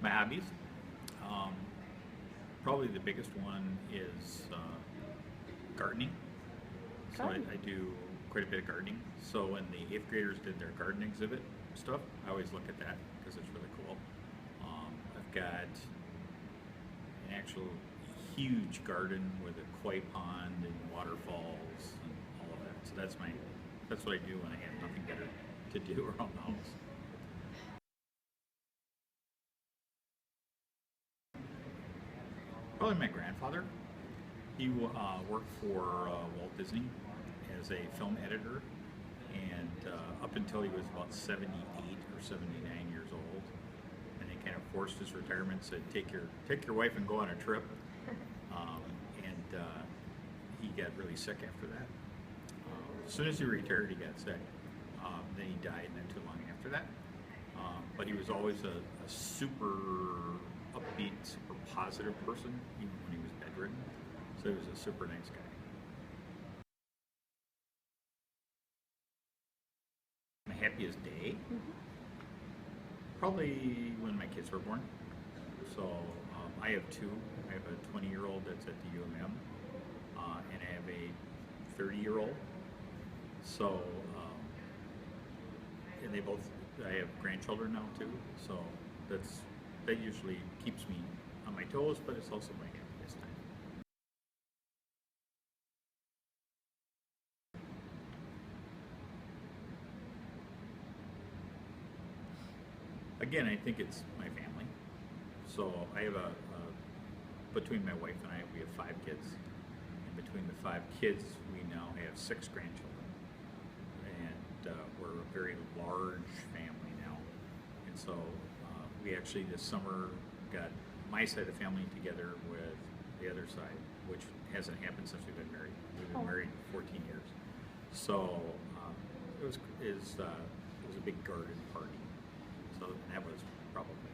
My hobbies, um, probably the biggest one is gardening. So Gardening. I do quite a bit of gardening. So when the eighth graders did their garden exhibit stuff, I always look at that because it's really cool. I've got an actual huge garden with a koi pond and waterfalls and all of that. So that's what I do when I have nothing better to do around the house. Probably my grandfather. He worked for Walt Disney as a film editor, and up until he was about 78 or 79 years old, and he kind of forced his retirement, said, take your wife and go on a trip. And he got really sick after that. As soon as he retired, he got sick. Then he died not too long after that. But he was always a super upbeat, super positive person, even when he was bedridden. So he was a super nice guy. My happiest day? Probably when my kids were born. So I have two. I have a 20-year-old that's at the UMM, and I have a 30-year-old. So, and they both, I have grandchildren now too. So that usually keeps me on my toes, but it's also my happiest time. Again, I think it's my family. So I have between my wife and I, we have 5 kids. And between the 5 kids, we now have 6 grandchildren. And we're a very large family now. And so we actually this summer got my side of the family together with the other side, which hasn't happened since we've been married. We've been married 14 years. So it was a big garden party. So that was probably